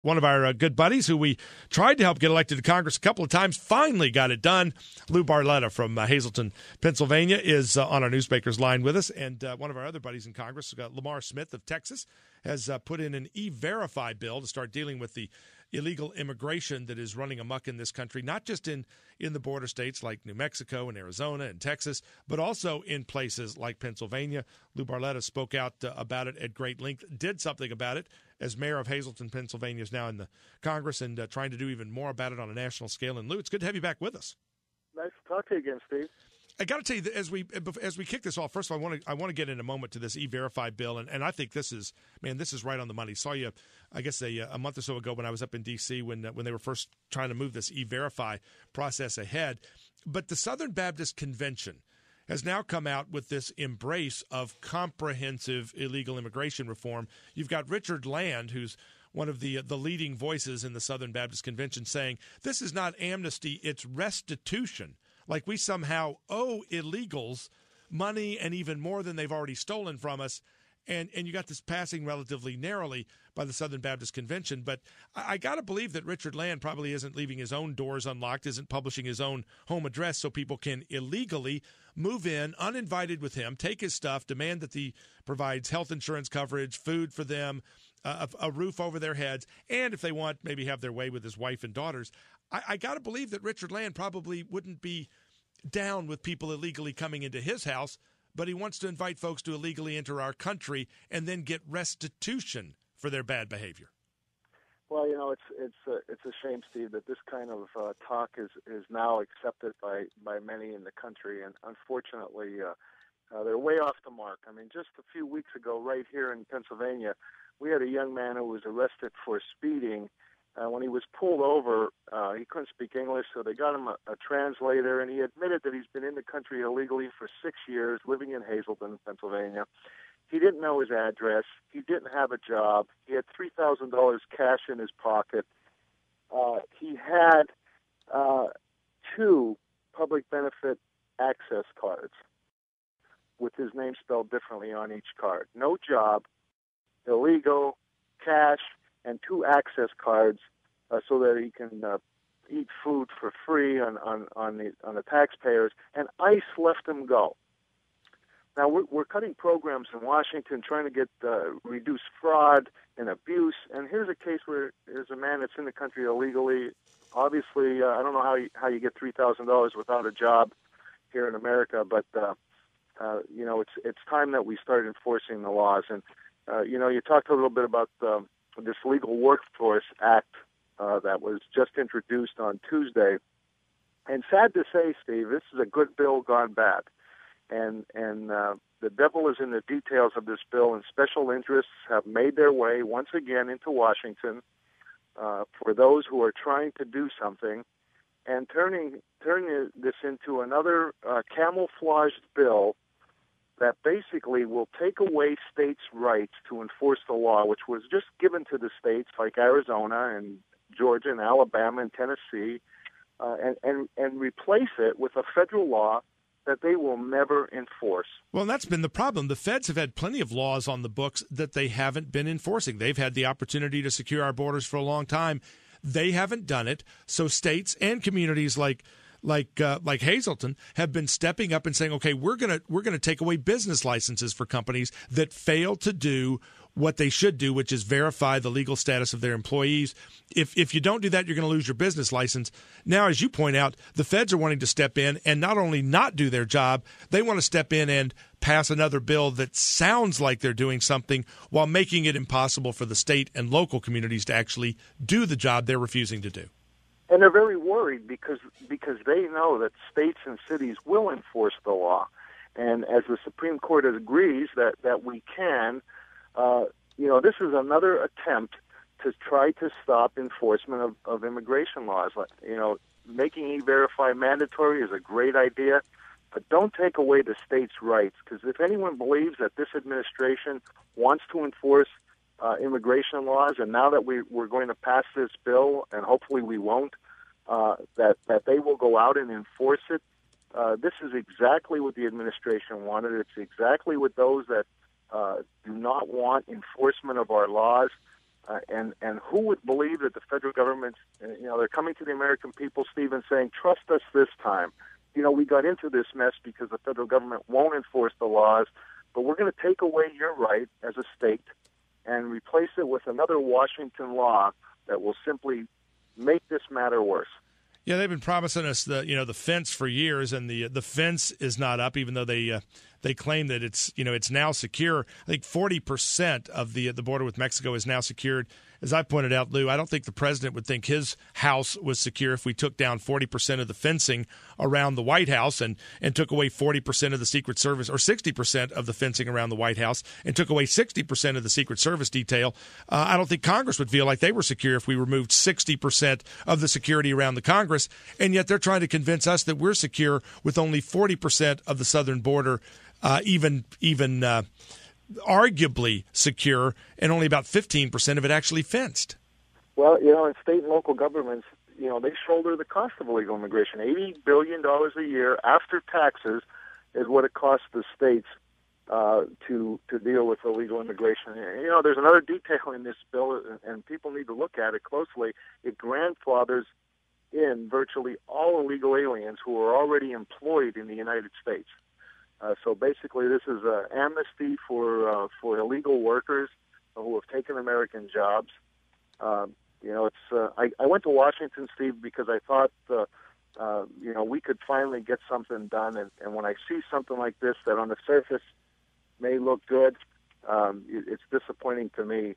One of our good buddies who we tried to help get elected to Congress a couple of times finally got it done. Lou Barletta from Hazleton, Pennsylvania, is on our Newsmakers line with us. And one of our other buddies in Congress, Lamar Smith of Texas, has put in an E-Verify bill to start dealing with the illegal immigration that is running amok in this country, not just in the border states like New Mexico and Arizona and Texas, but also in places like Pennsylvania. Lou Barletta spoke out about it at great length, did something about it as mayor of Hazleton, Pennsylvania, is now in the Congress and trying to do even more about it on a national scale. And Lou, it's good to have you back with us. Nice to talk to you again, Steve. I got to tell you, as we kick this off, first of all, I want to get in a moment to this E-Verify bill, and I think this is right on the money. Saw you, I guess, a month or so ago when I was up in D.C. when they were first trying to move this E-Verify process ahead. But the Southern Baptist Convention has now come out with this embrace of comprehensive illegal immigration reform. You've got Richard Land, who's one of the leading voices in the Southern Baptist Convention, saying this is not amnesty, it's restitution. Like we somehow owe illegals money and even more than they've already stolen from us. And you got this passing relatively narrowly by the Southern Baptist Convention. But I got to believe that Richard Land probably isn't leaving his own doors unlocked, isn't publishing his own home address so people can illegally move in uninvited with him, take his stuff, demand that he provides health insurance coverage, food for them, a roof over their heads, and if they want, maybe have their way with his wife and daughters. I got to believe that Richard Land probably wouldn't be down with people illegally coming into his house, but he wants to invite folks to illegally enter our country and then get restitution for their bad behavior. Well, it's a shame, Steve, that this kind of talk is now accepted by many in the country, and unfortunately, they're way off the mark. I mean, just a few weeks ago, right here in Pennsylvania, we had a young man who was arrested for speeding. When he was pulled over, he couldn't speak English, so they got him a translator, and he admitted that he's been in the country illegally for 6 years, living in Hazleton, Pennsylvania. He didn't know his address. He didn't have a job. He had $3,000 cash in his pocket. He had 2 public benefit access cards with his name spelled differently on each card. No job, illegal, cash, and 2 access cards so that he can eat food for free on the taxpayers. And ICE let him go. Now we're cutting programs in Washington, trying to get reduce fraud and abuse. And here's a case where there's a man that's in the country illegally. Obviously, I don't know how you get $3,000 without a job here in America, but it's time that we start enforcing the laws. And you talked a little bit about this Legal Workforce Act that was just introduced on Tuesday. And sad to say, Steve, this is a good bill gone bad. And the devil is in the details of this bill, and special interests have made their way once again into Washington for those who are trying to do something, and turning this into another camouflaged bill that basically will take away states' rights to enforce the law, which was just given to the states like Arizona and Georgia and Alabama and Tennessee, and replace it with a federal law that they will never enforce. Well, that's been the problem. The feds have had plenty of laws on the books that they haven't been enforcing. They've had the opportunity to secure our borders for a long time. They haven't done it. So states and communities like Hazleton have been stepping up and saying, okay, we're gonna take away business licenses for companies that fail to do what they should do, which is verify the legal status of their employees. If you don't do that, you're going to lose your business license. Now, as you point out, the feds are wanting to step in and not only not do their job, they want to step in and pass another bill that sounds like they're doing something while making it impossible for the state and local communities to actually do the job they're refusing to do. And they're very worried because they know that states and cities will enforce the law. And as the Supreme Court agrees that we can, this is another attempt to try to stop enforcement of immigration laws. Making E-Verify mandatory is a great idea, but don't take away the states' rights, because if anyone believes that this administration wants to enforce immigration laws, and now that we're going to pass this bill, and hopefully we won't, that they will go out and enforce it, this is exactly what the administration wanted. It's exactly what those that do not want enforcement of our laws And who would believe that the federal government, they're coming to the American people, Steve, and saying, trust us this time. We got into this mess because the federal government won't enforce the laws, but we're going to take away your right as a state and replace it with another Washington law that will simply make this matter worse. Yeah, they've been promising us the fence for years, and the fence is not up, even though they claim that it's now secure. I think 40% of the border with Mexico is now secured. As I pointed out, Lou, I don't think the president would think his house was secure if we took down 40% of the fencing around the White House and took away 40% of the Secret Service, or 60% of the fencing around the White House and took away 60% of the Secret Service detail. I don't think Congress would feel like they were secure if we removed 60% of the security around the Congress, and yet they're trying to convince us that we're secure with only 40% of the southern border even arguably secure, and only about 15% of it actually fenced. Well, in state and local governments, they shoulder the cost of illegal immigration. $80 billion a year after taxes is what it costs the states to deal with illegal immigration. There's another detail in this bill, and people need to look at it closely. It grandfathers in virtually all illegal aliens who are already employed in the United States. So basically, this is an amnesty for illegal workers who have taken American jobs. I went to Washington, Steve, because I thought we could finally get something done. And when I see something like this that on the surface may look good, it's disappointing to me,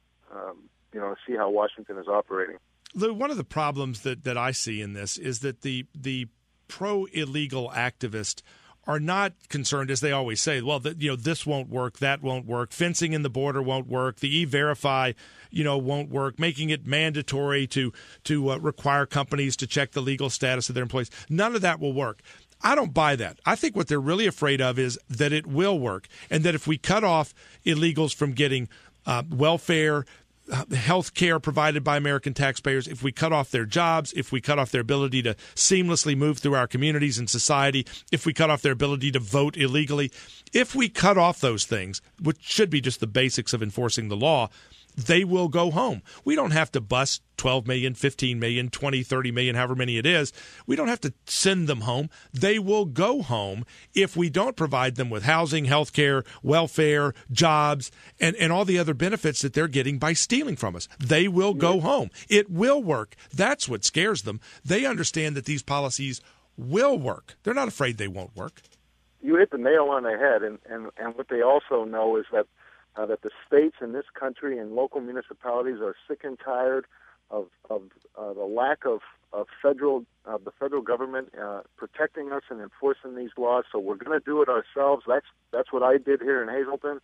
to see how Washington is operating. Lou, one of the problems that I see in this is that the pro-illegal activists are not concerned, as they always say, well, this won't work, that won't work, fencing in the border won't work, the E-Verify, won't work, making it mandatory to require companies to check the legal status of their employees. None of that will work. I don't buy that. I think what they're really afraid of is that it will work, and that if we cut off illegals from getting welfare, health care provided by American taxpayers, if we cut off their jobs, if we cut off their ability to seamlessly move through our communities and society, if we cut off their ability to vote illegally, if we cut off those things, which should be just the basics of enforcing the law, they will go home. We don't have to bust 12 million, 15 million, 20, 30 million, however many it is. We don't have to send them home. They will go home if we don't provide them with housing, health care, welfare, jobs, and all the other benefits that they're getting by stealing from us. They will go home. It will work. That's what scares them. They understand that these policies will work. They're not afraid they won't work. You hit the nail on the head, and what they also know is that the states in this country and local municipalities are sick and tired of the lack of the federal government protecting us and enforcing these laws. So we're going to do it ourselves. That's what I did here in Hazleton.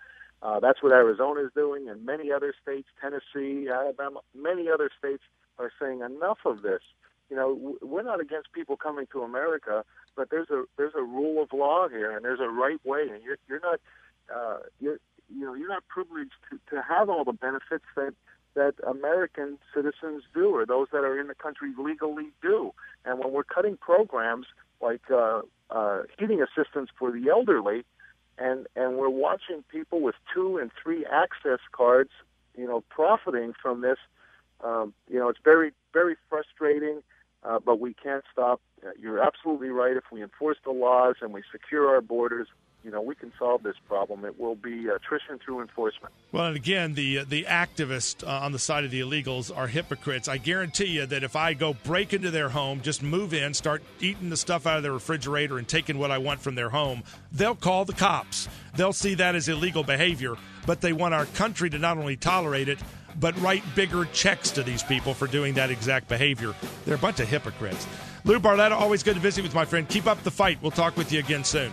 That's what Arizona is doing, and many other states, Tennessee, Alabama, many other states are saying enough of this. We're not against people coming to America, but there's a rule of law here, and there's a right way, and you're not privileged to have all the benefits that American citizens do, or those that are in the country legally do. And when we're cutting programs like heating assistance for the elderly, and we're watching people with 2 and 3 access cards, profiting from this, it's very, very frustrating. But we can't stop. You're absolutely right. If we enforce the laws and we secure our borders, we can solve this problem. It will be attrition through enforcement. Well, and again, the activists on the side of the illegals are hypocrites. I guarantee you that if I go break into their home, just move in, start eating the stuff out of their refrigerator and taking what I want from their home, they'll call the cops. They'll see that as illegal behavior, but they want our country to not only tolerate it, but write bigger checks to these people for doing that exact behavior. They're a bunch of hypocrites. Lou Barletta, always good to visit with my friend. Keep up the fight. We'll talk with you again soon.